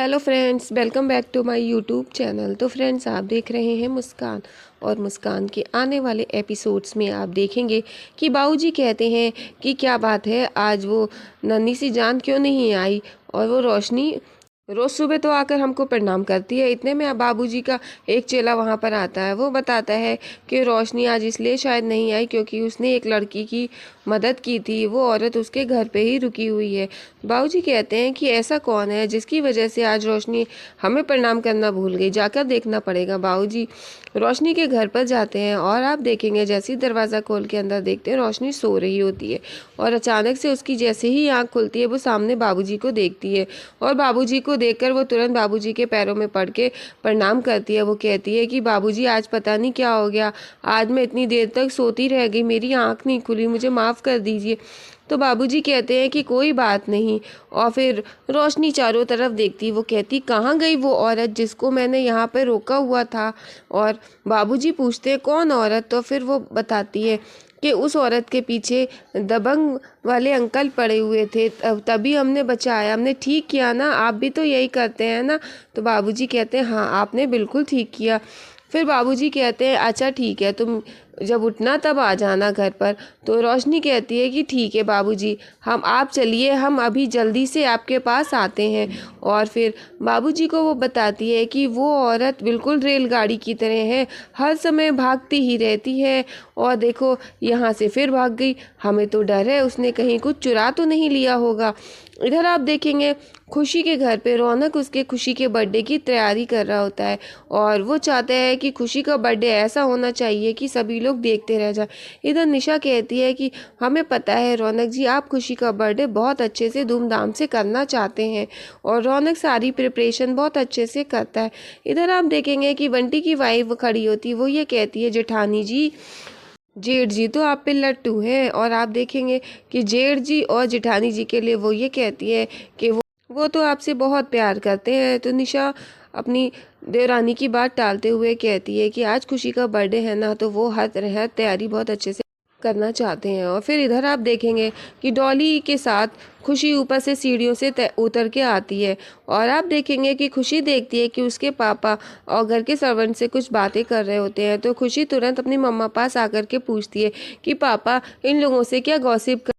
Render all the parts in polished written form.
Hello friends, welcome back to my YouTube channel. तो friends, आप देख रहे हैं मुस्कान। और मुस्कान के आने वाले एपिसोड्स में आप देखेंगे कि बाबूजी कहते हैं कि क्या बात है, आज वो नन्ही सी जान क्यों नहीं आई। और वो रोशनी रोज़ सुबह तो आकर हमको प्रणाम करती है। इतने में बाबूजी का एक चेला वहाँ पर आता है। वो बताता है कि रोशनी आज इसलिए शायद नहीं आई क्योंकि उसने एक लड़की की मदद की थी। वो औरत उसके घर पे ही रुकी हुई है। बाबूजी कहते हैं कि ऐसा कौन है जिसकी वजह से आज रोशनी हमें प्रणाम करना भूल गई। जाकर देखना पड़ेगा। बाबूजी रोशनी के घर पर जाते हैं और आप देखेंगे जैसे ही दरवाज़ा खोल के अंदर देखते हैं रोशनी सो रही होती है। और अचानक से उसकी जैसे ही आँख खुलती है वो सामने बाबूजी को देखती है। और बाबूजी को देखकर वो तुरंत बाबूजी के पैरों में पड़ के प्रणाम करती है। वो कहती है कि बाबूजी आज पता नहीं क्या हो गया, आज मैं इतनी देर तक सोती रह गई, मेरी आँख नहीं खुली, मुझे माफ़ कर दीजिए। तो बाबूजी कहते हैं कि कोई बात नहीं। और फिर रोशनी चारों तरफ देखती, वो कहती कहाँ गई वो औरत जिसको मैंने यहाँ पे रोका हुआ था। और बाबूजी पूछते हैं कौन औरत। तो फिर वो बताती है कि उस औरत के पीछे दबंग वाले अंकल पड़े हुए थे, तभी हमने बचाया, हमने ठीक किया ना, आप भी तो यही करते हैं ना। तो बाबूजी कहते हैं हाँ, आपने बिल्कुल ठीक किया। फिर बाबूजी कहते हैं अच्छा ठीक है, तुम जब उठना तब आ जाना घर पर। तो रोशनी कहती है कि ठीक है बाबूजी, आप चलिए, हम अभी जल्दी से आपके पास आते हैं। और फिर बाबूजी को वो बताती है कि वो औरत बिल्कुल रेलगाड़ी की तरह है, हर समय भागती ही रहती है। और देखो यहाँ से फिर भाग गई, हमें तो डर है उसने कहीं कुछ चुरा तो नहीं लिया होगा। इधर आप देखेंगे खुशी के घर पे रौनक उसके खुशी के बर्थडे की तैयारी कर रहा होता है। और वो चाहता है कि खुशी का बर्थडे ऐसा होना चाहिए कि सभी लोग देखते रह जाए। इधर निशा कहती है कि हमें पता है रौनक जी, आप खुशी का बर्थडे बहुत अच्छे से धूमधाम से करना चाहते हैं। और रौनक सारी प्रिपरेशन बहुत अच्छे से करता है। इधर आप देखेंगे कि बंटी की वाइफ खड़ी होती, वो ये कहती है जेठानी जी, जेठ जी तो आप पे लट्टू हैं। और आप देखेंगे कि जेठ जी और जेठानी जी के लिए वो ये कहती है कि वो तो आपसे बहुत प्यार करते हैं। तो निशा अपनी देवरानी की बात टालते हुए कहती है कि आज खुशी का बर्थडे है ना, तो वो हर तरह तैयारी बहुत अच्छे से करना चाहते हैं। और फिर इधर आप देखेंगे कि डॉली के साथ खुशी ऊपर से सीढ़ियों से उतर के आती है। और आप देखेंगे कि खुशी देखती है कि उसके पापा और घर के सर्वेंट से कुछ बातें कर रहे होते हैं। तो खुशी तुरंत अपनी मम्मा पास आकर के पूछती है कि पापा इन लोगों से क्या गॉसिप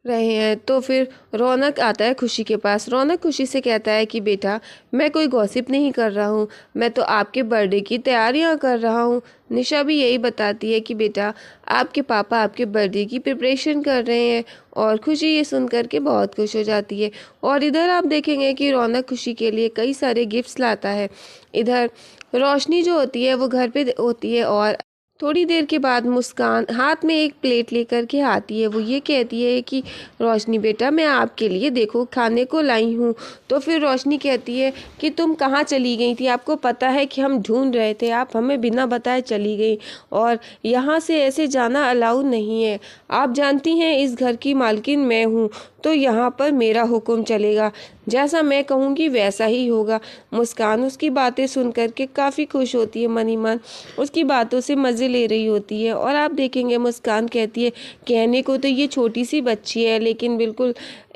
रहे हैं। तो फिर रौनक आता है खुशी के पास। रौनक खुशी से कहता है कि बेटा, मैं कोई गॉसिप नहीं कर रहा हूँ, मैं तो आपके बर्थडे की तैयारियाँ कर रहा हूँ। निशा भी यही बताती है कि बेटा, आपके पापा आपके बर्थडे की प्रिपरेशन कर रहे हैं। और खुशी ये सुन कर के बहुत खुश हो जाती है। और इधर आप देखेंगे कि रौनक खुशी के लिए कई सारे गिफ्ट्स लाता है। इधर रोशनी जो होती है वो घर पे होती है। और थोड़ी देर के बाद मुस्कान हाथ में एक प्लेट लेकर के आती है। वो ये कहती है कि रोशनी बेटा, मैं आपके लिए देखो खाने को लाई हूँ। तो फिर रोशनी कहती है कि तुम कहाँ चली गई थी, आपको पता है कि हम ढूंढ रहे थे, आप हमें बिना बताए चली गई। और यहाँ से ऐसे जाना अलाउ नहीं है, आप जानती हैं इस घर की मालकिन मैं हूँ, तो यहाँ पर मेरा हुक्म चलेगा, जैसा मैं कहूँगी वैसा ही होगा। मुस्कान उसकी बातें सुन कर के काफ़ी खुश होती है, मन ही मन उसकी बातों से मज़े ले रही होती है। और आप देखेंगे मुस्कान कहती है कहने को तो ये छोटी सी बच्ची है, लेकिन बिल्कुल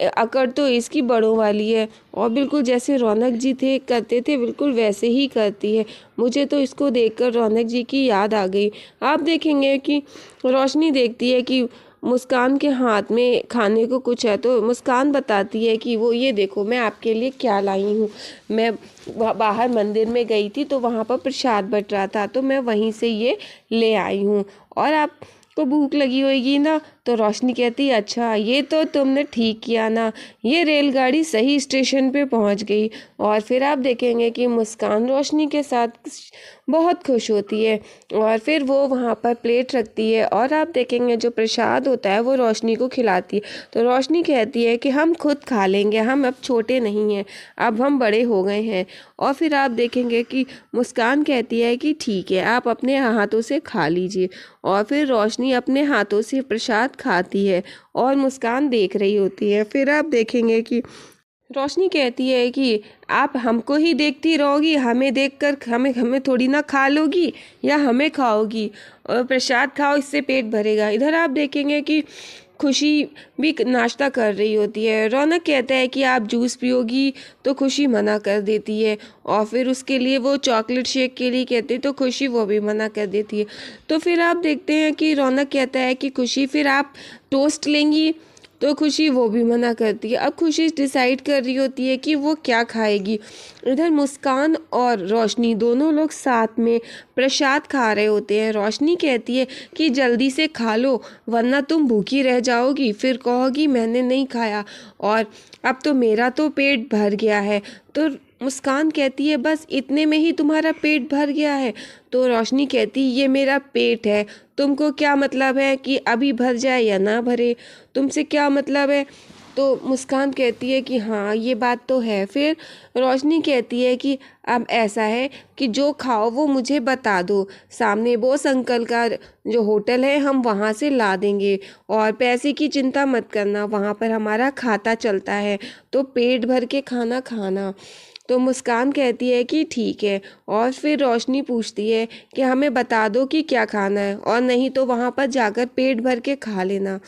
अकड़ तो इसकी बड़ों वाली है। और बिल्कुल जैसे रौनक जी थे करते थे बिल्कुल वैसे ही करती है। मुझे तो इसको देखकर रौनक जी की याद आ गई। आप देखेंगे कि रोशनी देखती है कि मुस्कान के हाथ में खाने को कुछ है। तो मुस्कान बताती है कि वो ये देखो मैं आपके लिए क्या लाई हूँ, मैं बाहर मंदिर में गई थी तो वहाँ पर प्रसाद बट रहा था, तो मैं वहीं से ये ले आई हूँ। और आपको भूख लगी होगी ना। तो रोशनी कहती है अच्छा, ये तो तुमने ठीक किया ना, ये रेलगाड़ी सही स्टेशन पे पहुँच गई। और फिर आप देखेंगे कि मुस्कान रोशनी के साथ बहुत खुश होती है। और फिर वो वहाँ पर प्लेट रखती है और आप देखेंगे जो प्रसाद होता है वो रोशनी को खिलाती है। तो रोशनी कहती है कि हम खुद खा लेंगे, हम अब छोटे नहीं हैं, अब हम बड़े हो गए हैं। और फिर आप देखेंगे कि मुस्कान कहती है कि ठीक है, आप अपने हाथों से खा लीजिए। और फिर रोशनी अपने हाथों से प्रसाद खाती है और मुस्कान देख रही होती है। फिर आप देखेंगे कि रोशनी कहती है कि आप हमको ही देखती रहोगी, हमें देखकर हमें हमें थोड़ी ना खा लोगी या हमें खाओगी, और प्रसाद खाओ, इससे पेट भरेगा। इधर आप देखेंगे कि खुशी भी नाश्ता कर रही होती है। रौनक कहता है कि आप जूस पियोगी, तो खुशी मना कर देती है, और फिर उसके लिए वो चॉकलेट शेक के लिए कहते तो खुशी वो भी मना कर देती है। तो फिर आप देखते हैं कि रौनक कहता है कि खुशी फिर आप टोस्ट लेंगी, तो खुशी वो भी मना करती है। अब खुशी डिसाइड कर रही होती है कि वो क्या खाएगी। इधर मुस्कान और रोशनी दोनों लोग साथ में प्रसाद खा रहे होते हैं। रोशनी कहती है कि जल्दी से खा लो वरना तुम भूखी रह जाओगी, फिर कहोगी मैंने नहीं खाया, और अब तो मेरा तो पेट भर गया है। तो मुस्कान कहती है बस इतने में ही तुम्हारा पेट भर गया है। तो रोशनी कहती ये मेरा पेट है, तुमको क्या मतलब है कि अभी भर जाए या ना भरे, तुमसे क्या मतलब है। तो मुस्कान कहती है कि हाँ ये बात तो है। फिर रोशनी कहती है कि अब ऐसा है कि जो खाओ वो मुझे बता दो, सामने बोस अंकल का जो होटल है हम वहाँ से ला देंगे, और पैसे की चिंता मत करना, वहाँ पर हमारा खाता चलता है, तो पेट भर के खाना खाना। तो मुस्कान कहती है कि ठीक है, और फिर रोशनी पूछती है कि हमें बता दो कि क्या खाना है, और नहीं तो वहाँ पर जाकर पेट भर के खा लेना,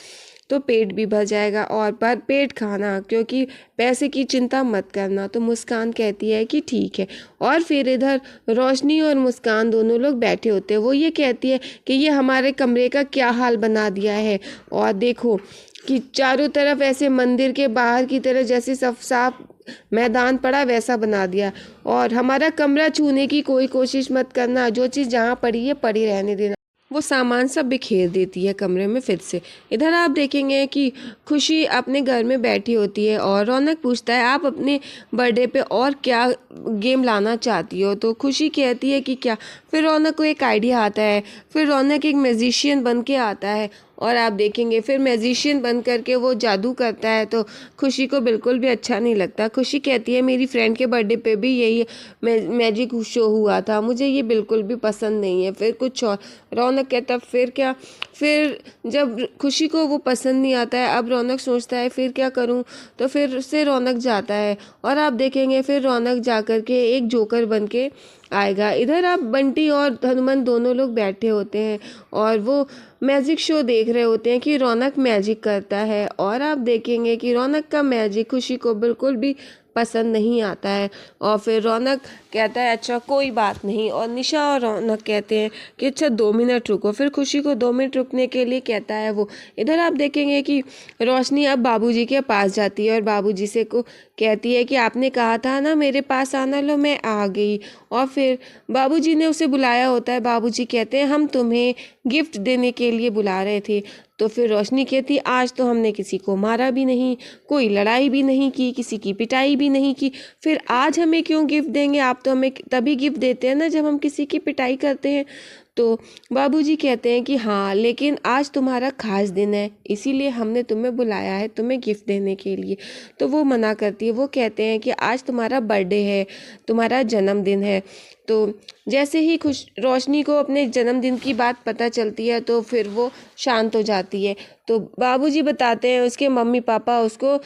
तो पेट भी भर जाएगा, और पर पेट खाना, क्योंकि पैसे की चिंता मत करना। तो मुस्कान कहती है कि ठीक है। और फिर इधर रोशनी और मुस्कान दोनों लोग बैठे होते हैं। वो ये कहती है कि ये हमारे कमरे का क्या हाल बना दिया है, और देखो कि चारों तरफ ऐसे मंदिर के बाहर की तरह जैसे सब साफ मैदान पड़ा वैसा बना दिया, और हमारा कमरा छूने की कोई कोशिश मत करना, जो चीज़ जहाँ पड़ी है पड़ी रहने देना। वो सामान सब बिखेर देती है कमरे में फिर से। इधर आप देखेंगे कि खुशी अपने घर में बैठी होती है, और रौनक पूछता है आप अपने बर्थडे पे और क्या गेम लाना चाहती हो। तो खुशी कहती है कि क्या। फिर रौनक को एक आइडिया आता है। फिर रौनक एक मैजिशियन बन के आता है, और आप देखेंगे फिर मैजिशियन बन करके वो जादू करता है। तो खुशी को बिल्कुल भी अच्छा नहीं लगता। खुशी कहती है मेरी फ्रेंड के बर्थडे पे भी यही मैजिक शो हुआ था, मुझे ये बिल्कुल भी पसंद नहीं है। फिर कुछ और। रौनक कहता फिर क्या। फिर जब खुशी को वो पसंद नहीं आता है, अब रौनक सोचता है फिर क्या करूं, तो फिर से रौनक जाता है, और आप देखेंगे फिर रौनक जा कर के एक जोकर बन के आएगा। इधर आप बंटी और हनुमान दोनों लोग बैठे होते हैं, और वो मैजिक शो देख रहे होते हैं कि रौनक मैजिक करता है, और आप देखेंगे कि रौनक का मैजिक खुशी को बिल्कुल भी पसंद नहीं आता है। और फिर रौनक कहता है अच्छा कोई बात नहीं, और निशा और रौनक कहते हैं कि अच्छा 2 मिनट रुको। फिर खुशी को 2 मिनट रुकने के लिए कहता है वो। इधर आप देखेंगे कि रोशनी अब बाबूजी के पास जाती है, और बाबूजी से को कहती है कि आपने कहा था ना मेरे पास आना, लो मैं आ गई। और फिर बाबूजी ने उसे बुलाया होता है। बाबूजी कहते हैं हम तुम्हें गिफ्ट देने के लिए बुला रहे थे। तो फिर रोशनी कहती आज तो हमने किसी को मारा भी नहीं, कोई लड़ाई भी नहीं की, किसी की पिटाई भी नहीं की, फिर आज हमें क्यों गिफ्ट देंगे। आप तो हमें तभी गिफ्ट देते हैं ना जब हम किसी की पिटाई करते हैं। तो बाबूजी कहते हैं कि हाँ लेकिन आज तुम्हारा खास दिन है, इसीलिए हमने तुम्हें बुलाया है तुम्हें गिफ्ट देने के लिए। तो वो मना करती है। वो कहते हैं कि आज तुम्हारा बर्थडे है, तुम्हारा जन्मदिन है। तो जैसे ही रोशनी को अपने जन्मदिन की बात पता चलती है तो फिर वो शांत हो जाती है। तो बाबूजी बताते हैं उसके मम्मी पापा उसको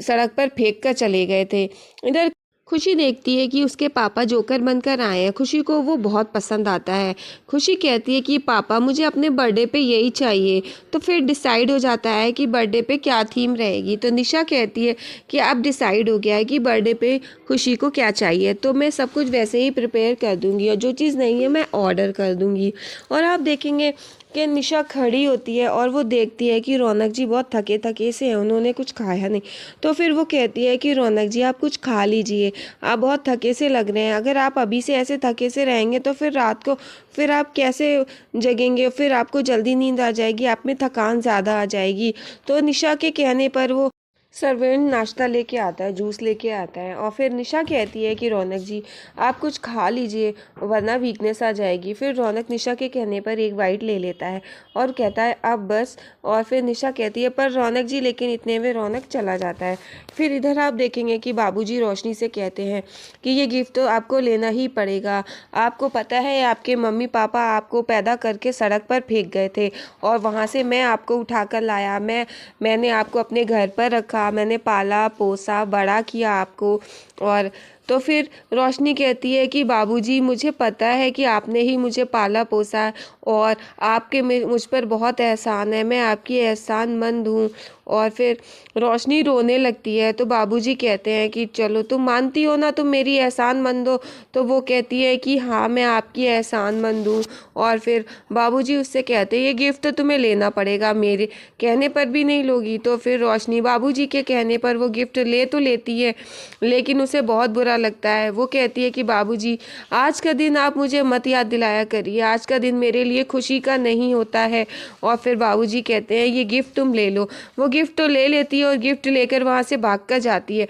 सड़क पर फेंक कर चले गए थे। इधर खुशी देखती है कि उसके पापा जोकर बनकर आए हैं। खुशी को वो बहुत पसंद आता है। खुशी कहती है कि पापा मुझे अपने बर्थडे पे यही चाहिए। तो फिर डिसाइड हो जाता है कि बर्थडे पे क्या थीम रहेगी। तो निशा कहती है कि अब डिसाइड हो गया है कि बर्थडे पे खुशी को क्या चाहिए, तो मैं सब कुछ वैसे ही प्रिपेयर कर दूंगी, और जो चीज़ नहीं है मैं ऑर्डर कर दूंगी। और आप देखेंगे कि निशा खड़ी होती है और वो देखती है कि रौनक जी बहुत थके थके से हैं, उन्होंने कुछ खाया नहीं। तो फिर वो कहती है कि रौनक जी आप कुछ खा लीजिए, आप बहुत थके से लग रहे हैं। अगर आप अभी से ऐसे थके से रहेंगे तो फिर रात को फिर आप कैसे जगेंगे, फिर आपको जल्दी नींद आ जाएगी, आप में थकान ज़्यादा आ जाएगी। तो निशा के कहने पर वो सर्वेंट नाश्ता लेके आता है, जूस लेके आता है। और फिर निशा कहती है कि रौनक जी आप कुछ खा लीजिए वरना वीकनेस आ जाएगी। फिर रौनक निशा के कहने पर एक बाइट ले लेता है और कहता है अब बस। और फिर निशा कहती है पर रौनक जी, लेकिन इतने में रौनक चला जाता है। फिर इधर आप देखेंगे कि बाबूजी रोशनी से कहते हैं कि ये गिफ्ट तो आपको लेना ही पड़ेगा। आपको पता है आपके मम्मी पापा आपको पैदा करके सड़क पर फेंक गए थे, और वहाँ से मैं आपको उठाकर लाया, मैंने आपको अपने घर पर रखा, मैंने पाला पोसा बड़ा किया आपको, और तो फिर रोशनी कहती है कि बाबूजी मुझे पता है कि आपने ही मुझे पाला पोसा है और आपके मुझ पर बहुत एहसान है, मैं आपकी एहसानमंद हूँ। और फिर रोशनी रोने लगती है तो बाबूजी कहते हैं कि चलो तुम मानती हो ना, तुम मेरी एहसानमंद हो। तो वो कहती है कि हाँ मैं आपकी एहसानमंद हूँ। और फिर बाबूजी उससे कहते हैं ये गिफ्ट तो तुम्हें लेना पड़ेगा, मेरे कहने पर भी नहीं लोगी। तो फिर रोशनी बाबूजी के कहने पर वो गिफ्ट ले तो लेती है, लेकिन उसे बहुत बुरा लगता है। वो कहती है कि बाबूजी आज का दिन आप मुझे मत याद दिलाया करिए, आज का दिन मेरे लिए खुशी का नहीं होता है। और फिर बाबूजी कहते हैं ये गिफ्ट तुम ले लो। वो गिफ्ट तो ले लेती है और गिफ्ट लेकर वहाँ से भाग कर जाती है।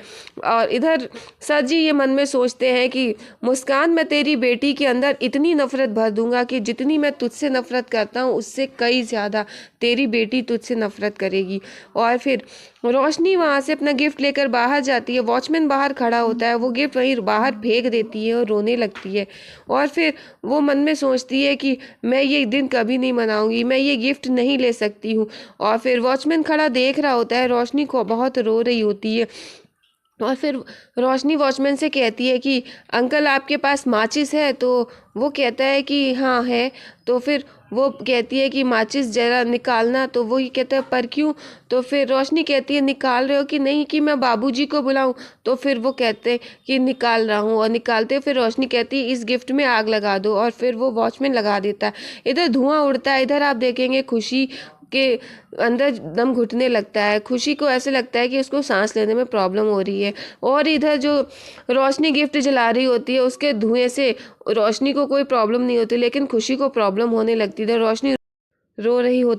और इधर सर जी ये मन में सोचते हैं कि मुस्कान, मैं तेरी बेटी के अंदर इतनी नफरत भर दूंगा कि जितनी मैं तुझसे नफरत करता हूँ उससे कई ज़्यादा तेरी बेटी तुझसे नफरत करेगी। और फिर रोशनी वहाँ से अपना गिफ्ट लेकर बाहर जाती है। वॉचमैन बाहर खड़ा होता है, वो गिफ्ट वहीं बाहर फेंक देती है और रोने लगती है। और फिर वो मन में सोचती है कि मैं ये दिन कभी नहीं मनाऊंगी, मैं ये गिफ्ट नहीं ले सकती हूँ। और फिर वॉचमैन खड़ा देख रहा होता है, रोशनी को बहुत रो रही होती है। और फिर रोशनी वॉचमैन से कहती है कि अंकल आपके पास माचिस है? तो वो कहता है कि हाँ है। तो फिर वो कहती है कि माचिस जरा निकालना। तो वो ही कहता है पर क्यों? तो फिर रोशनी कहती है निकाल रहे हो कि नहीं कि मैं बाबूजी को बुलाऊं? तो फिर वो कहते हैं कि निकाल रहा हूँ। और निकालते हैं फिर रोशनी कहती है इस गिफ्ट में आग लगा दो। और फिर वो वॉचमैन लगा देता है। इधर धुआं उड़ता है, इधर आप देखेंगे खुशी के अंदर दम घुटने लगता है। खुशी को ऐसे लगता है कि उसको सांस लेने में प्रॉब्लम हो रही है। और इधर जो रोशनी गिफ्ट जला रही होती है उसके धुएं से रोशनी को कोई प्रॉब्लम नहीं होती, लेकिन खुशी को प्रॉब्लम होने लगती है। इधर रोशनी रो रही होती